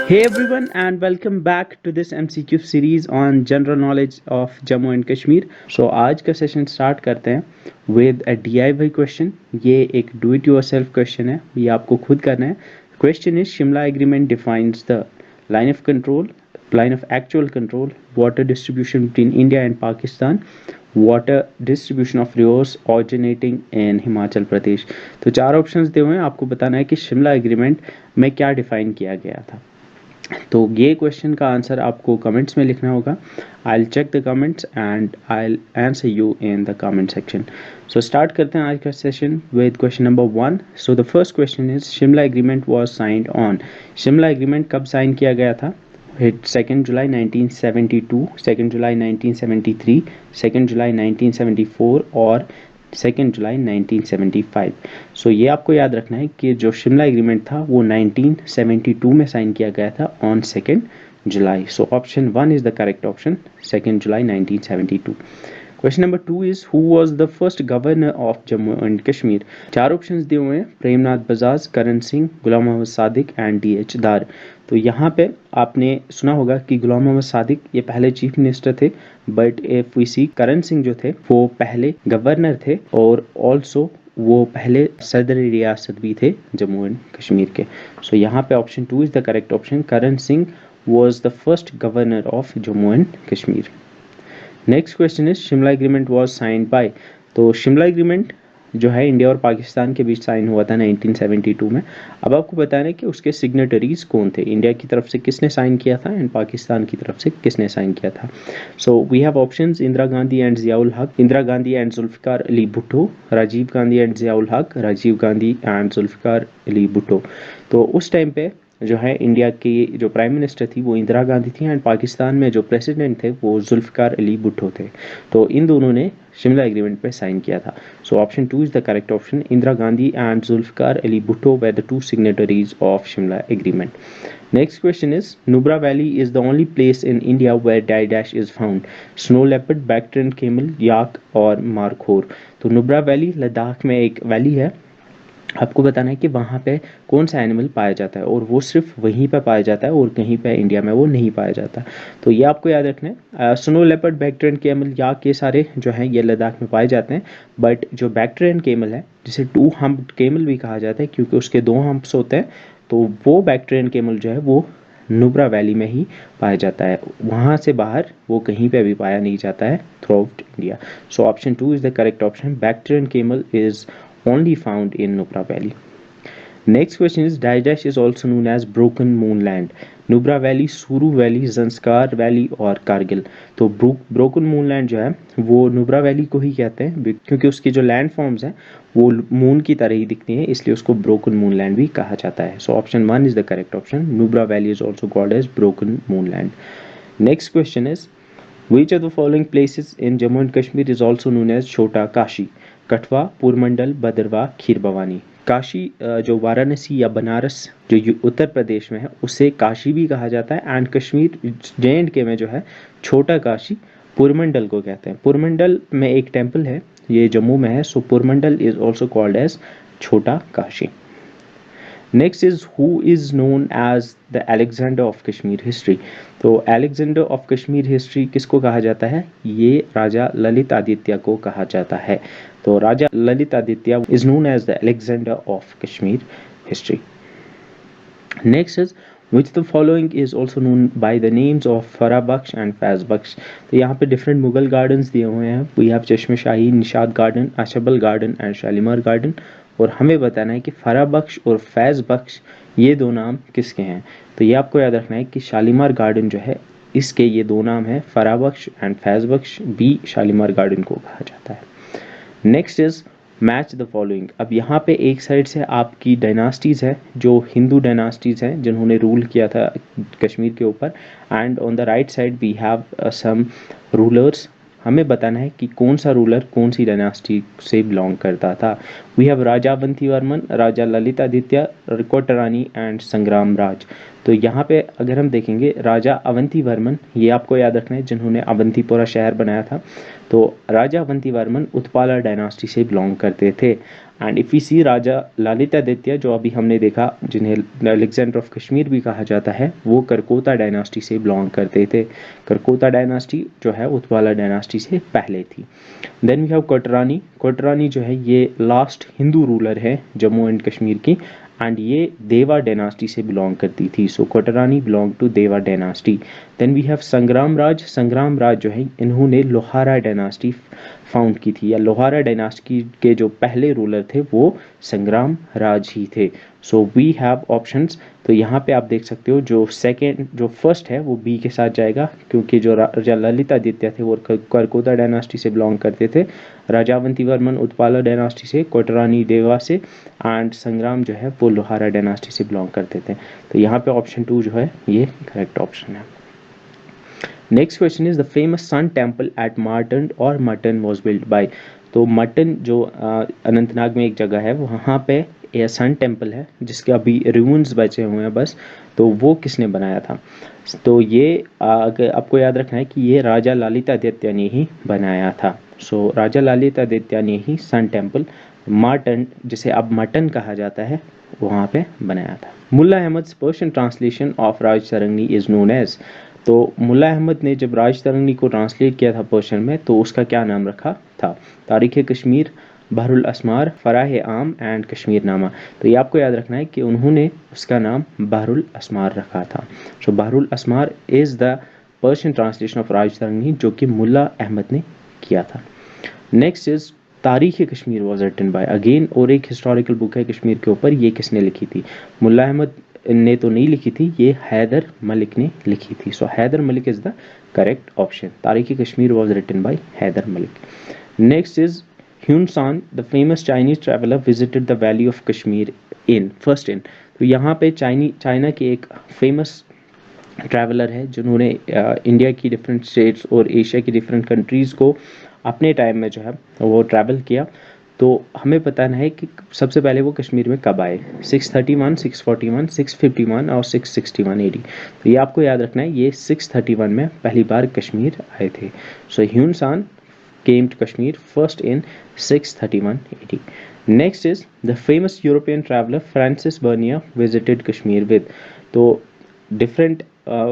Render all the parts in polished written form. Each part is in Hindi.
Hey everyone, and welcome back to this MCQ series on general knowledge of Jammu and Kashmir. So आज का सेशन स्टार्ट करते हैं with a DIY question. ये एक do it yourself question है, ये आपको खुद करना है. Question is Shimla Agreement defines the line of control, line of actual control, water distribution between India and Pakistan, water distribution of rivers originating in Himachal Pradesh. तो चार ऑप्शंस दिए हुए हैं, आपको बताना है कि शिमला एग्रीमेंट में क्या डिफाइन किया गया था. तो ये क्वेश्चन का आंसर आपको कमेंट्स में लिखना होगा. I will check the comments and I will answer you in the comment section. So start करते हैं आज का session with question number 1. So the first question is Shimla agreement was signed on. Shimla agreement कब साइन किया गया था? 2 जुलाई 1972, 2 जुलाई 1973, 2 जुलाई 1974 और 2 जुलाई 1975. सो ये आपको याद रखना है कि जो शिमला एग्रीमेंट था वो 1972 में साइन किया गया था on 2 July. So option 1 is the correct option, 2 July 1972. Question number 2 is who was the first governor of Jammu and Kashmir. चार ऑप्शंस दिए हुए हैं, प्रेमनाथ बजाज, करण सिंह, गुलाम मोहम्मद सादिक एंड DH दार. तो यहाँ पे आपने सुना होगा कि गुलाम मोहम्मद सादिक ये पहले चीफ मिनिस्टर थे, बट इफ वी सी करण सिंह जो थे वो पहले गवर्नर थे और ऑल्सो वो पहले सदरी रियासत भी थे जम्मू एंड कश्मीर के. सो यहाँ पे option 2 is the correct option. Karan Singh was the first governor of Jammu and Kashmir. Next question is Shimla agreement was signed by. तो शिमला एग्रीमेंट जो है इंडिया और पाकिस्तान के बीच साइन हुआ था 1972 में. अब आपको बताना है कि उसके सिग्नेटरीज कौन थे. इंडिया की तरफ से किसने साइन किया था एंड पाकिस्तान की तरफ से किसने साइन किया था. So we have options Indira Gandhi and Ziaul Haq, Indira Gandhi and Zulfikar Ali Bhutto, Rajiv Gandhi and Ziaul Haq, Rajiv Gandhi and Zulfikar Ali Bhutto. तो उस टाइम पे जो है इंडिया की जो प्राइम मिनिस्टर थी वो इंदिरा गांधी थी एंड पाकिस्तान में जो प्रेसिडेंट थे वो जुल्फिकार अली भुट्टो थे. तो इन दोनों ने शिमला एग्रीमेंट पे साइन किया था. So option 2 is the correct option. Indira Gandhi and Zulfikar Ali Bhutto were the two signatories of Shimla agreement. Next question is Nubra Valley is the only place in India where dash is found. Snow leopard, Bactrian camel, yak और मारखोर. तो नुब्रा वैली लद्दाख में एक वैली है. आपको बताना है कि वहाँ पे कौन सा एनिमल पाया जाता है और वो सिर्फ वहीं पे पाया जाता है और कहीं पे इंडिया में वो नहीं पाया जाता. तो ये आपको याद रखना है. स्नो लेपर्ड, बैक्ट्रियन केमल, याक, ये सारे जो हैं ये लद्दाख में पाए जाते हैं. बट जो बैक्ट्रियन केमल है जिसे 2 हम्प्ड केमल भी कहा जाता है क्योंकि उसके 2 हम्प्स होते हैं, तो वो बैक्ट्रियन केमल जो है वो नुब्रा वैली में ही पाया जाता है. वहाँ से बाहर वो कहीं पे भी पाया नहीं जाता है through out India. So option 2 is the correct option. Bactrian camel is only found in Nubra Valley. Next question is dash is also known as Broken Moon Land. Nubra valley, सूरू वैली, जंस्कार वैली और कारगिल. तो ब्रोकन मून लैंड जो है वो नुब्रा वैली को ही कहते हैं क्योंकि उसकी जो लैंड फॉर्म्स हैं वो मून की तरह ही दिखती हैं, इसलिए उसको ब्रोकन मून लैंड भी कहा जाता है. So option 1 is the correct option. Nubra valley is also called as broken moon land. Next question is Which of the following places in Jammu and Kashmir is also known as छोटा काशी? कठवा, पूरमंडल, भद्रवाह, खीर भवानी. काशी जो वाराणसी या बनारस जो उत्तर प्रदेश में है उसे काशी भी कहा जाता है एंड कश्मीर JNK में जो है छोटा काशी पूरमंडल को कहते हैं. पूरमंडल में एक टेम्पल है, ये जम्मू में है. So Purmandal is also called as Chhota Kashi. Next is who is known as the Alexander of Kashmir history. तो अलेक्जेंडर ऑफ कश्मीर हिस्ट्री किसको कहा जाता है? ये राजा ललित आदित्य को कहा जाता है. तो Raja Lalitaditya is known as the Alexander of Kashmir history. Next is which the following is also known by the names of फरा बख्श एंड फैज बख्श. तो यहाँ पे डिफरेंट मुगल गार्डन्स दिए हुए हैं. We have Chashme Shahi, Nishat garden, Achabal garden and Shalimar garden. और हमें बताना है कि फरा बख्श और फैज़ बख्श ये 2 नाम किसके हैं. तो ये आपको याद रखना है कि शालीमार गार्डन जो है इसके ये 2 नाम है, फरा बख्श एंड फैज़ बख्श भी शालीमार गार्डन को कहा जाता है. Next is match the following. अब यहाँ पे एक साइड से आपकी डायनास्टीज़ है जो हिंदू डायनास्टीज़ हैं जिन्होंने रूल किया था कश्मीर के ऊपर, and on the right side we have some rulers. हमें बताना है कि कौन सा रूलर कौन सी डायनास्टी से बिलोंग करता था. We have Raja Avantivarman, Raja Lalitaditya, Kotarani and Sangram Raj. तो यहाँ पे अगर हम देखेंगे राजा अवंती वर्मन, ये आपको याद रखना है जिन्होंने अवंतीपुरा शहर बनाया था. तो राजा अवंती वर्मन उत्पाला डायनास्टी से बिलोंग करते थे. एंड इफ वी सी राजा ललितादित्य जो अभी हमने देखा, जिन्हें अलेक्जेंडर ऑफ कश्मीर भी कहा जाता है, वो करकोता डायनास्टी से बिलोंग करते थे। करकोता डायनास्टी जो है उत्पाला डायनास्टी से पहले थी। Then we have Kotarani. Kotarani जो है ये लास्ट हिंदू रूलर है जम्मू एंड कश्मीर की, एंड ये देवा डायनास्टी से बिलोंग करती थी। सो कोटरानी बिलोंग टू देवा डायनास्टी। देन वी हैव संग्राम राज। संग्राम राज जो है इन्होंने लोहारा डायनास्टी फाउंड की थी, या लोहारा डायनास्टी के जो पहले रूलर थे वो संग्राम राज ही थे। So we have options. तो यहाँ पे आप देख सकते हो जो फर्स्ट है वो बी के साथ जाएगा, क्योंकि जो राजा ललितादित्य थे वो करकोता डायनास्टी से बिलोंग करते थे, राजावंती वर्मन उत्पाला डायनास्टी से, कोटरानी देवा से, एंड संग्राम जो है वो लोहारा डायनास्टी से बिलोंग करते थे। तो यहाँ पे ऑप्शन 2 जो है ये करेक्ट ऑप्शन है। Next question is the famous sun temple at Martand और मटन वॉज बिल्ड बाय। तो मटन जो अनंतनाग में एक जगह है, वहाँ पे ये सन टेम्पल है जिसके अभी रूइंस बचे हुए हैं बस, तो वो किसने बनाया था? तो ये अगर आपको याद रखना है कि ये राजा ललितादित्य ने ही बनाया था। सो राजा ललितादित्य ने ही सन टेम्पल मार्टन, जिसे अब मटन कहा जाता है, वहाँ पे बनाया था। Mulla Ahmad Persian translation of Rajatarangini is known as. तो मुल्ला अहमद ने जब राज तरंगनी को ट्रांसलेट किया था पर्शियन में, तो उसका क्या नाम रखा था? तारीख़ कश्मीर, बहरुल अस्मार, फराह आम एंड कश्मीर नामा। तो ये आपको याद रखना है कि उन्होंने उसका नाम बहरुल अस्मार रखा था। So Bahrul Asmar is the Persian translation of Rajatarangini, जो कि मुल्ला अहमद ने किया था। Next is Tarikh Kashmir was written by. Again और एक हिस्टोरिकल बुक है कश्मीर के ऊपर, ये किसने लिखी थी? मुल्ला अहमद ने तो नहीं लिखी थी, ये हैदर मलिक ने लिखी थी। So Haider Malik is the correct option. Tarikh Kashmir was written by Haider Malik. Next is Hiuen Tsang, the famous Chinese traveller visited the valley of Kashmir in first in. तो यहाँ पे चाइना के एक फेमस ट्रैवलर है जिन्होंने इंडिया की डिफरेंट स्टेट्स और एशिया की डिफरेंट कंट्रीज़ को अपने टाइम में जो है वो ट्रैवल किया। तो हमें बताना है कि सबसे पहले वो कश्मीर में कब आए। 631, 641, 651 और 661 AD। तो ये आपको याद रखना है, ये 631 में पहली बार कश्मीर आए थे। सो ह्यून सान came to Kashmir first in 631 AD. Next is the famous European traveler Francis Bernier visited Kashmir with. तो डिफरेंट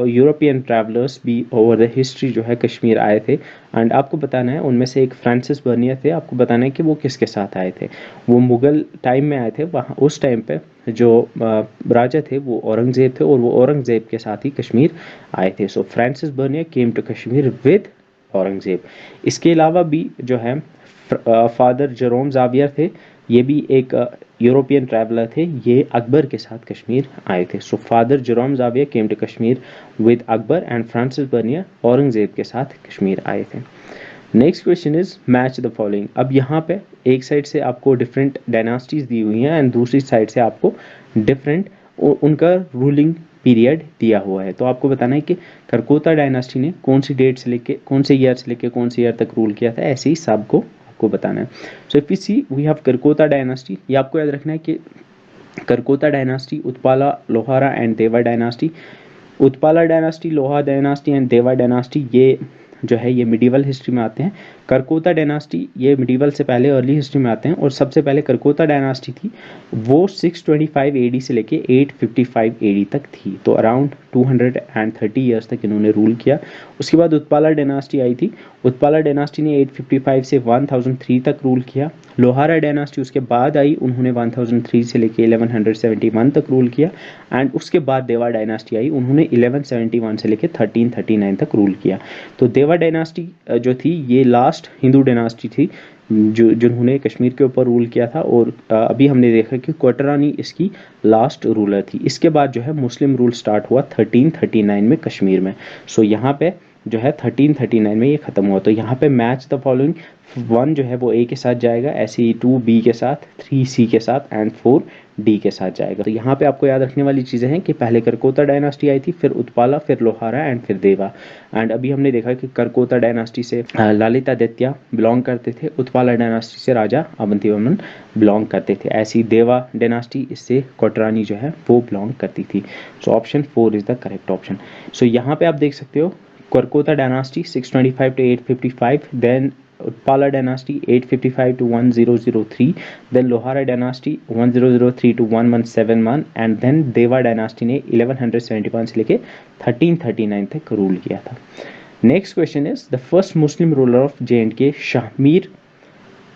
यूरोपियन ट्रैवलर्स भी ओवर द हिस्ट्री जो है कश्मीर आए थे, एंड आपको बताना है उनमें से एक फ्रांसिस बर्नियर थे। आपको बताना है कि वो किसके साथ आए थे। वो मुग़ल टाइम में आए थे। वहाँ उस टाइम पे जो राजा थे वो औरंगज़ेब थे, और वो औरंगज़ेब के साथ ही कश्मीर आए थे। So Francis Bernier came to Kashmir with Aurangzeb. इसके अलावा भी जो है फादर जेरोम ज़ावियर थे, ये भी एक यूरोपियन ट्रैवलर थे, ये अकबर के साथ कश्मीर आए थे। So father Jerome Xavier came to Kashmir with Akbar, and Francis Bernier Aurangzeb के साथ कश्मीर आए थे। Next question is match the following. अब यहाँ पे एक साइड से आपको डिफरेंट डायनास्टीज दी हुई हैं, एंड दूसरी साइड से आपको डिफरेंट उनका रूलिंग पीरियड दिया हुआ है। तो आपको बताना है कि करकोता डायनास्टी ने कौन सी डेट से लेके, कौन से ईयर से लेके कौन से ईयर तक रूल किया था, ऐसे ही सब को आपको बताना है। So if we see we have Karkota dynasty. ये आपको याद रखना है कि Karkota dynasty, Utpala, Lohara and Deva dynasty. Utpala dynasty, Loha dynasty and Deva dynasty ये जो है ये मिडिवल हिस्ट्री में आते हैं। करकोता डायनास्टी ये मिडिवल से पहले अर्ली हिस्ट्री में आते हैं, और सबसे पहले करकोता डायनास्टी थी वो 625 AD से लेके 855 AD तक थी। तो अराउंड 230 ईयर्स तक इन्होंने रूल किया। उसके बाद उत्पाला डायनास्टी आई थी। उत्पाला डायनास्टी ने 855 से 1003 तक रूल किया। लोहारा डायनास्टी उसके बाद आई, उन्होंने 1003 से लेके 1171 तक रूल किया। एंड उसके बाद देवा डायनास्टी आई, उन्होंने 1171 से लेके 1339 तक रूल किया। तो देवा डायनास्टी जो थी ये लास्ट हिंदू डायनास्टी थी जिन्होंने कश्मीर के ऊपर रूल किया था, और अभी हमने देखा कि कोटरानी इसकी लास्ट रूलर थी। इसके बाद जो है मुस्लिम रूल स्टार्ट हुआ 1339 में कश्मीर में। सो यहाँ पे जो है 1339 में ये ख़त्म हुआ। तो यहाँ पे मैच द फॉलोइंग, 1 जो है वो ए के साथ जाएगा, ऐसे ही 2 बी के साथ, 3 सी के साथ एंड 4 डी के साथ जाएगा। तो यहाँ पे आपको याद रखने वाली चीज़ें हैं कि पहले करकोता डायनास्टी आई थी, फिर उत्पाला, फिर लोहारा एंड फिर देवा। एंड अभी हमने देखा कि करकोता डायनास्टी से ललितादित्य बिलोंग करते थे, उत्पाला डायनास्टी से राजा अवंती वर्मन बिलोंग करते थे, ऐसी देवा डायनास्टी इससे कोटरानी जो है वो बिलोंग करती थी। So option 4 is the correct option. So यहाँ पे आप देख सकते हो Karkota dynasty 625 to 855, then Utpala dynasty 855 to 1003, then Lohara dynasty 1003 to 1171, and then Deva dynasty ने 1171 से लेके 1339 तक रूल किया था. Next question is the first Muslim ruler of J&K, Shahmir,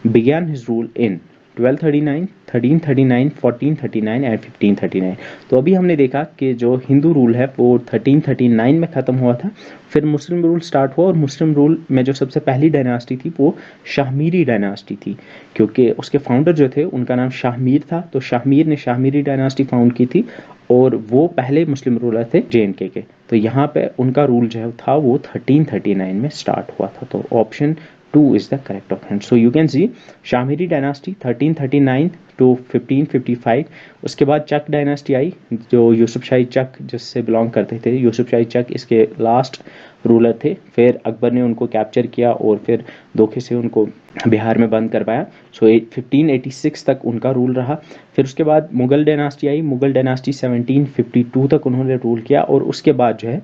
began his rule in 1239, 1339, 1439 and 1539. तो अभी हमने देखा कि जो हिंदू रूल है वो 1339 में ख़त्म हुआ था, फिर मुस्लिम रूल स्टार्ट हुआ, और मुस्लिम रूल में जो सबसे पहली डायनास्टी थी वो शाहमीरी डायनास्टी थी, क्योंकि उसके फाउंडर जो थे उनका नाम शाहमीर था. तो शाहमीर ने शाहमीरी डायनास्टी फाउंड की थी और वो पहले मुस्लिम रूलर थे J&K के. तो यहाँ पे उनका रूल जो था वो 1339 में स्टार्ट हुआ था. तो option 2 is the correct option. So you can see Shahmiri dynasty 1339 to 1555. उसके बाद चक डायनास्टी आई, जो यूसुफ शाही चक जिससे बिलोंग करते थे. यूसुफ शाही चक इसके लास्ट रूलर थे. फिर अकबर ने उनको कैप्चर किया और फिर धोखे से उनको बिहार में बंद करवाया. सो 1586 तक उनका रूल रहा. फिर उसके बाद मुगल डायनास्टी आई. मुगल डायनास्टी 1752 तक उन्होंने रूल किया, और उसके बाद जो है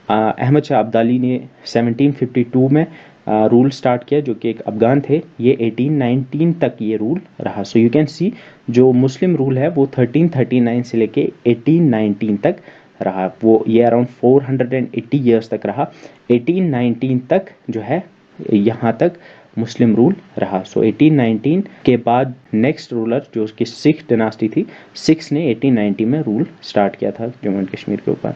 अहमद शाह अब्दाली ने 1752 में रूल स्टार्ट किया, जो कि एक अफगान थे. ये 1819 तक ये रूल रहा. सो यू कैन सी जो मुस्लिम रूल है वो 1339 से लेके 1819 तक रहा. वो ये अराउंड 480 ईयर्स तक रहा. 1819 तक जो है यहाँ तक मुस्लिम रूल रहा. सो 1819 के बाद नेक्स्ट रूलर जो उसकी सिख डायनास्टी थी, सिक्स ने 1890 में रूल स्टार्ट किया था जम्मू एंड कश्मीर के ऊपर.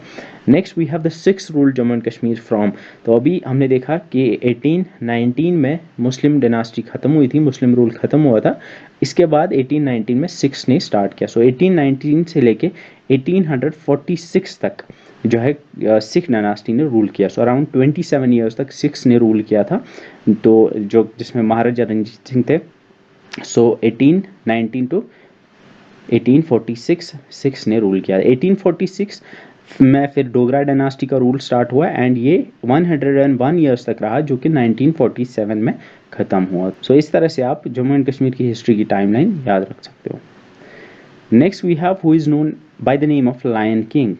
Next we have the Sikh rule Jammu and Kashmir from. तो अभी हमने देखा कि 1819 में मुस्लिम डायनास्टी ख़त्म हुई थी, मुस्लिम रूल ख़त्म हुआ था. इसके बाद 1819 में सिक्स ने स्टार्ट किया. सो 1819 से लेके 1846 तक जो है सिख डायनास्टी ने रूल किया. सो अराउंड 27 ईयर्स तक सिक्स ने रूल किया था, तो जो जिसमें महाराजा रंजीत सिंह थे. सो 1819 टू 1846 सिक्स ने रूल किया. 1846 में फिर डोगरा डायनास्टी का रूल स्टार्ट हुआ, एंड ये 101 ईयर्स तक रहा, जो कि 1947 में ख़त्म हुआ. सो इस तरह से आप जम्मू एंड कश्मीर की हिस्ट्री की टाइमलाइन याद रख सकते हो. Next we have who is known by the name of lion king.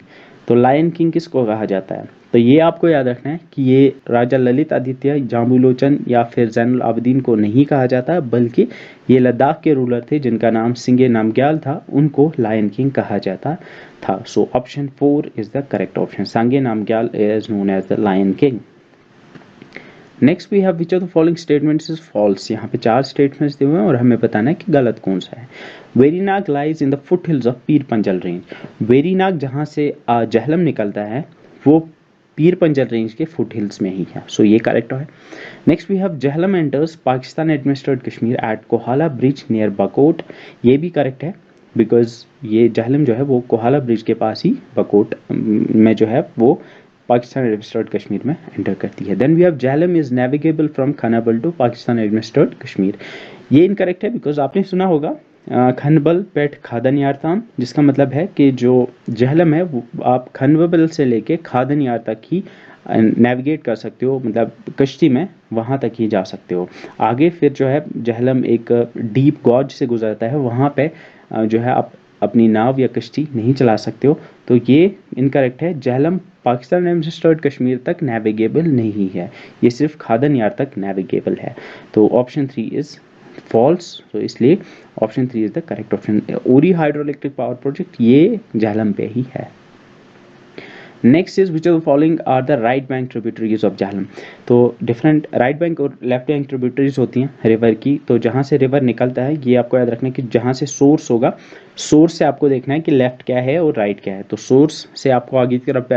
तो लायन किंग किसको कहा जाता है? तो ये आपको याद रखना है कि ये राजा ललित आदित्य, जाम्बू लोचन या फिर जैनुल आबिदीन को नहीं कहा जाता, बल्कि ये लद्दाख के रूलर थे जिनका नाम सिंगे नामग्याल था, उनको लायन किंग कहा जाता था. So option 4 is the correct option. Sange Namgyal is known as the lion king. Next we have which of the following statements is false. यहाँ पे 4 स्टेटमेंट्स दिए हुए हैं और हमें बताना है कि गलत कौन सा है. Verinag lies in the foot hills of Pir Panjal range. Verinag जहाँ से जहलम निकलता है वो पीर पंजल रेंज के फुट हिल्स में ही है. सो ये करेक्ट है. Next we have Jhelum enters Pakistan administered Kashmir at Kohala bridge near Bakot. ये भी करेक्ट है, बिकॉज ये जहलम जो है वो कोहाला ब्रिज के पास ही बकोट में जो है वो पाकिस्तान एडमिनिस्ट्रेड कश्मीर में एंटर करती है. Then we have Jhelum is navigable from Khanabal to Pakistan administered Kashmir. ये इनकरेक्ट है, बिकॉज आपने सुना होगा खनबल पेट खादन यारताम, जिसका मतलब है कि जो जहलम है वो आप खनबल से लेके खादन यार तक ही नेविगेट कर सकते हो, मतलब कश्ती में वहाँ तक ही जा सकते हो. आगे फिर जो है जहलम एक डीप गॉज से गुजरता है, वहाँ पे जो है आप अपनी नाव या कश्ती नहीं चला सकते हो. तो ये इनकरेक्ट है. जहलम पाकिस्तान एडमिनिस्ट्रेड कश्मीर तक नेविगेबल नहीं है, ये सिर्फ खादन यार तक नेविगेबल है. तो ऑप्शन 3 इज फॉल्स. तो इसलिए option 3 is the correct option. Uri hydro electric power project ये जहलम पे ही है. Next is which of the following are the right bank tributaries of Jhelum. तो डिफरेंट राइट बैंक और लेफ्ट बैंक ट्रिब्यूटरीज होती हैं रिवर की. तो जहाँ से रिवर निकलता है ये आपको याद रखना है कि जहाँ से सोर्स होगा, सोर्स से आपको देखना है कि लेफ्ट क्या है और राइट क्या है. तो सोर्स से आपको आगे की तरफ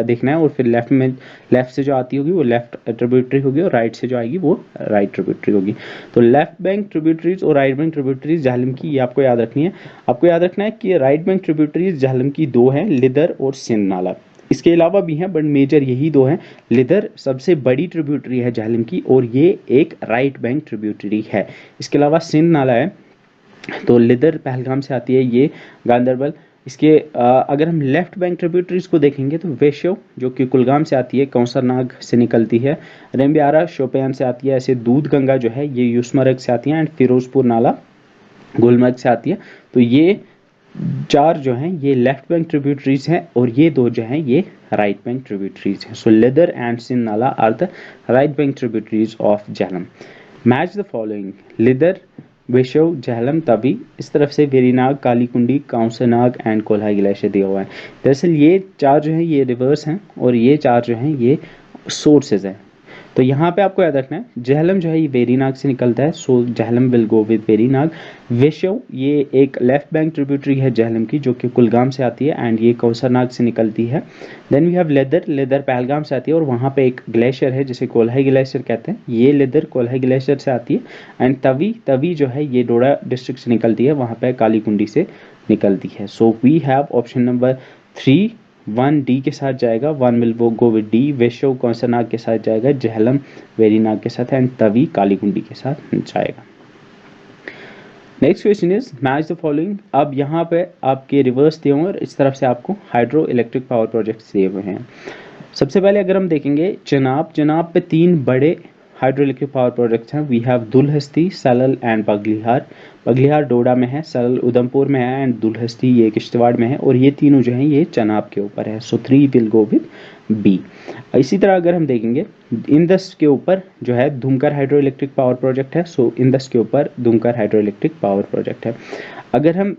देखना है, और फिर लेफ्ट से जो आती होगी वो लेफ्ट ट्रिब्यूटरी होगी, और राइट से जो आएगी वो राइट ट्रिब्यूटरी होगी. तो लेफ्ट बैंक ट्रिब्यूटरीज और राइट बैंक ट्रिब्यूटरीज जहलम की ये आपको याद रखनी है. आपको याद रखना है कि राइट बैंक ट्रिब्यूटरीज जहलम की 2 हैं, लिदर और सिंध नाला. इसके अलावा भी हैं, बट मेजर यही 2 हैं. लिदर सबसे बड़ी ट्रिब्यूटरी है जहलम की, और ये एक राइट बैंक ट्रिब्यूटरी है. इसके अलावा सिंध नाला है. तो लिदर पहलगाम से आती है, ये गांधरबल. इसके अगर हम लेफ्ट बैंक ट्रिब्यूटरीज को देखेंगे तो वेश्यो जो कि कुलगाम से आती है, कौसरनाग से निकलती है, रेम्बियारा शोपियान से आती है, ऐसे दूध गंगा जो है ये यूसमर्ग से आती है, एंड फिरोजपुर नाला गुलमर्ग से आती है. तो ये 4 जो हैं ये लेफ्ट बैंक ट्रिब्यूटरीज हैं, और ये 2 जो हैं ये राइट बैंक ट्रिब्यूटरीज हैं. सो leather and Sindh Nala are the right bank tributaries of Jhelum. Match the following: Lidder, Vishav, Jhelum, Tawi. इस तरफ से वेरीनाग, कालीकुंडी, काउंसरनाग एंड कोल्हाई ग्लेशियर दिया हुआ है। दरअसल ये चार जो है ये रिवर्स हैं और ये चार जो हैं ये सोर्सेज हैं। तो यहाँ पे आपको याद रखना है झेलम जो है ये वेरीनाग से निकलता है, so Jhelum will go with Verinag. Vishav ये एक लेफ्ट बैंक ट्रिब्यूटरी है झेलम की जो कि कुलगाम से आती है एंड ये कौसरनाग से निकलती है। Then we have Lidder, Lidder Pahalgam से आती है और वहाँ पे एक ग्लेशियर है जिसे कोल्हाई ग्लेशियर कहते हैं, ये लेदर कोल्हाई ग्लेशियर से आती है। एंड तवी, तवी जो है ये डोडा डिस्ट्रिक्ट से निकलती है, वहाँ पे कालीकुंडी से निकलती है। So we have option number 3, 1 D के साथ जाएगा, 1 विल वो गो विद डी। विशव कौंसरनाग के साथ जाएगा, झेलम वेरीनाग के साथ एंड तवी कालीकुंडी के साथ जाएगा। Next question is match the following. अब यहाँ पे आपके रिवर्स दिए हुए और इस तरफ से आपको हाइड्रो इलेक्ट्रिक पावर प्रोजेक्ट्स दिए हुए हैं। सबसे पहले अगर हम देखेंगे चनाब, चनाब पे 3 बड़े हाइड्रो इलेक्ट्रिक पावर प्रोजेक्ट्स हैं। We have Dulhasti, Salal and Baglihar. Baglihar Doda में है, सलल उधमपुर में है एंड दुलहस्ती ये किश्तवाड़ में है और ये तीनों जो हैं ये चनाब के ऊपर है। सो 3 विल गो विद बी। इसी तरह अगर हम देखेंगे इंदस के ऊपर जो है धुमकर हाइड्रो इलेक्ट्रिक पावर प्रोजेक्ट है, सो इंदस के ऊपर धुमकर हाइड्रो इलेक्ट्रिक पावर प्रोजेक्ट है। अगर हम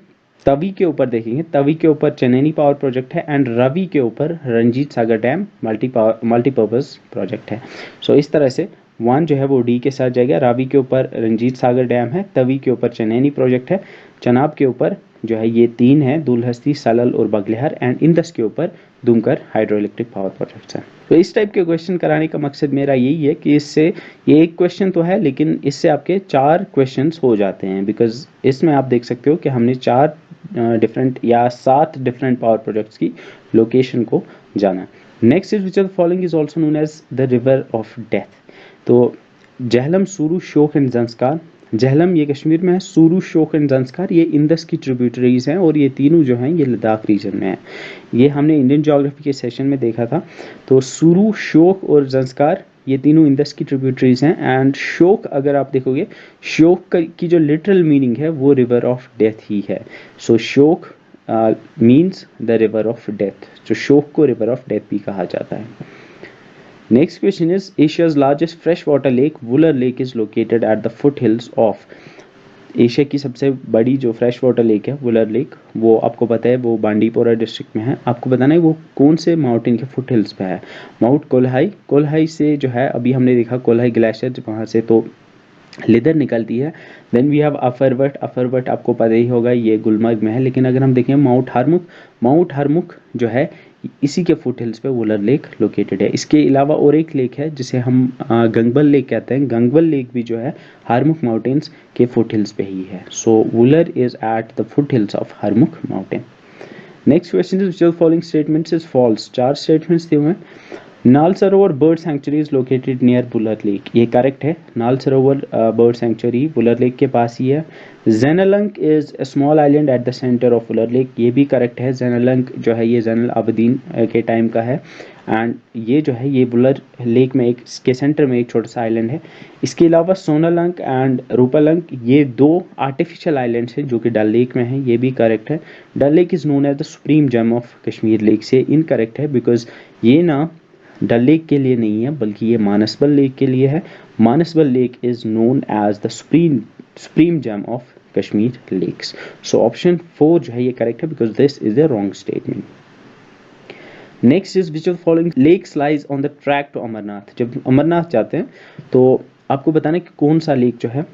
तवी के ऊपर देखेंगे, तवी के ऊपर चनैनी पावर प्रोजेक्ट है एंड रवि के ऊपर Ranjit Sagar dam multipurpose project है। सो इस तरह से 1 जो है वो डी के साथ जाएगा, रावी के ऊपर रंजीत सागर डैम है, तवी के ऊपर चनैनी प्रोजेक्ट है, चनाब के ऊपर जो है ये 3 है दुलहस्ती, सलल और बगलिहार एंड इंदस के ऊपर दुमकर हाइड्रो इलेक्ट्रिक पावर प्रोजेक्ट्स हैं। तो इस टाइप के क्वेश्चन कराने का मकसद मेरा यही है कि इससे ये एक क्वेश्चन तो है लेकिन इससे आपके 4 क्वेश्चंस हो जाते हैं, बिकॉज इसमें आप देख सकते हो कि हमने 4 डिफरेंट या 7 डिफरेंट पावर प्रोजेक्ट्स की लोकेशन को जाना। Next is which of the following is also known as the river of death. तो झेलम, सूरू, शोक एंड जंस्कार। झेलम ये कश्मीर में है, सूरू, शोक एंड जंस्कार ये इंदस की ट्रिब्यूटरीज हैं और ये तीनों जो हैं ये लद्दाख रीजन में हैं। ये हमने इंडियन ज्योग्राफी के सेशन में देखा था। तो सूरू, शोक और जंस्कार ये तीनों इंदस की ट्रिब्यूटरीज हैं एंड शोक अगर आप देखोगे शोक की जो लिटरल मीनिंग है वो रिवर ऑफ डेथ ही है। सो शोक means the river of death, जो शोक को रिवर ऑफ डेथ भी कहा जाता है। Next question is Asia's largest freshwater lake, Wular Lake, is located at the foothills of। Asia की सबसे बड़ी जो फ्रेश वाटर लेक है वुलर लेक, वो आपको पता है वो बांडीपोरा डिस्ट्रिक्ट में है। आपको बताना है वो कौन से माउंटेन के फुट हिल्स पे है। माउंट कोल्हाई, कोल्हाई से जो है अभी हमने देखा कोल्हाई ग्लेशियर वहाँ से तो लेदर निकलती है। देन वी हैव अफरवट, अफरवट आपको पता ही होगा ये गुलमर्ग में है। लेकिन अगर हम देखें माउंट हरमुख, माउंट हरमुख जो है इसी के फुट हिल्स पे वुलर लेक लोकेटेड है। इसके अलावा और एक लेक है जिसे हम गंगबल लेक कहते हैं। गंगबल लेक भी जो है हरमुख माउंटेन्स के फुट हिल्स पे ही है। So Wular is at the foot hills of Harmukh mountain. Next question is which of the following statements is false. 4 statements दिए हुए हैं। Nal Sarovar bird sanctuary is located near Wular lake, ये करेक्ट है। Nal Sarovar bird century Wular lake के पास ही है। Zainalank is a small island at the centre of Wular lake, ये भी करेक्ट है। जेनलंक जो है ये जैनुल आबदीन के टाइम का है एंड ये जो है ये वुलर लेक में एक के सेंटर में एक छोटा सा आइलैंड है। इसके अलावा सोनालंक एंड रूपालंक ये 2 आर्टिफिशियल आइलैंड्स हैं जो कि डल लेक में हैं, ये भी करेक्ट है। Dal lake is known as the supreme gem of Kashmir lake से इनकरेक्ट है, बिकॉज ये ना डल लेक के लिए नहीं है बल्कि ये मानसबल लेक के लिए है। Manasbal lake is known as the supreme gem of Kashmir lakes. So option 4 जो है ये करेक्ट है because this is the wrong statement. Next is which of the following lakes lies on the track to Amarnath. जब अमरनाथ जाते हैं तो आपको बताना कि कौन सा लेक जो है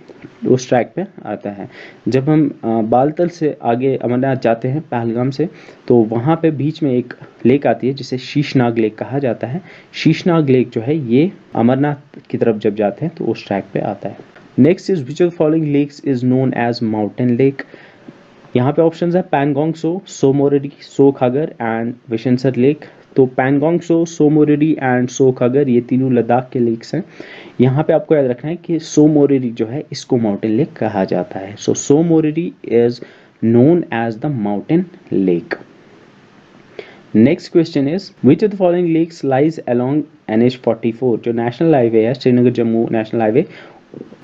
उस ट्रैक पे आता है। जब हम बालतल से आगे अमरनाथ जाते हैं पहलगाम से, तो वहाँ पे बीच में एक लेक आती है जिसे शीशनाग लेक कहा जाता है। शीशनाग लेक जो है ये अमरनाथ की तरफ जब जाते हैं तो उस ट्रैक पे आता है। Next is which of the following lakes is known as mountain lake. यहाँ पे ऑप्शंस है पैंगोंग सो, सोमोरिरी, सोखागर एंड विशनसर लेक। तो पैंगोंग सो, सोमोरिरी एंड सोखागर ये तीनों लद्दाख के लेक्स हैं। यहाँ पे आपको याद रखना है कि सोमोरिरी जो है इसको माउंटेन लेक कहा जाता है। So Tsomoriri is known as the mountain lake. Next question is which of the following lakes lies along NH44, जो नेशनल हाईवे है श्रीनगर जम्मू नेशनल हाईवे,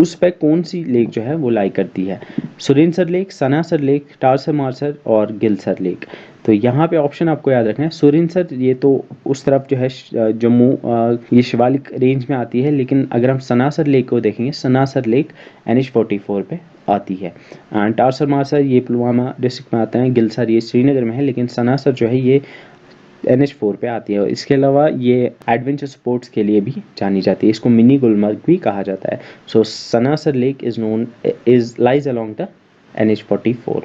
उस पर कौन सी लेक जो है वो लाई करती है। सुरेनसर लेक, सनासर लेक, टारसर मारसर और गिलसर लेक। तो यहाँ पे ऑप्शन आपको याद रखना है। सुरिनसर ये तो उस तरफ जो है जम्मू ये शिवालिक रेंज में आती है, लेकिन अगर हम सनासर लेक को देखेंगे, सनासर लेक NH44 पे आती है। एंड टारसर मारसर ये पुलवामा डिस्ट्रिक्ट में आता है, गिलसर ये श्रीनगर में है, लेकिन सनासर जो है ये NH4 पे आती है। इसके अलावा ये एडवेंचर स्पोर्ट्स के लिए भी जानी जाती है, इसको मिनी गुलमर्ग भी कहा जाता है। So Sanasar lake is lies along the NH44।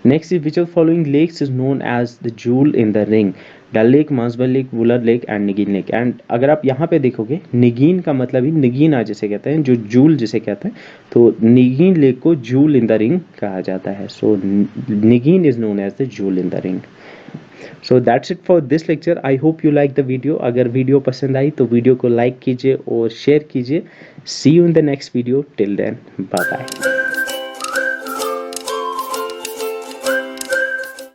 Next is which of the following lakes is known as the jewel in the ring? Dal lake, Manasbal lake, Wular lake and Nigeen lake. And अगर आप यहाँ पे देखोगे, निगीन का मतलब ही निगीना जिसे कहते हैं, जो जूल जिसे कहते हैं, तो निगीन लेक को जूल इन द रिंग कहा जाता है। So Nigeen is known as the jewel in the ring. So that's it for this lecture. I hope you like the video. अगर वीडियो पसंद आई तो वीडियो को लाइक कीजिए और शेयर कीजिए। See you in the next video. Till then bye bye.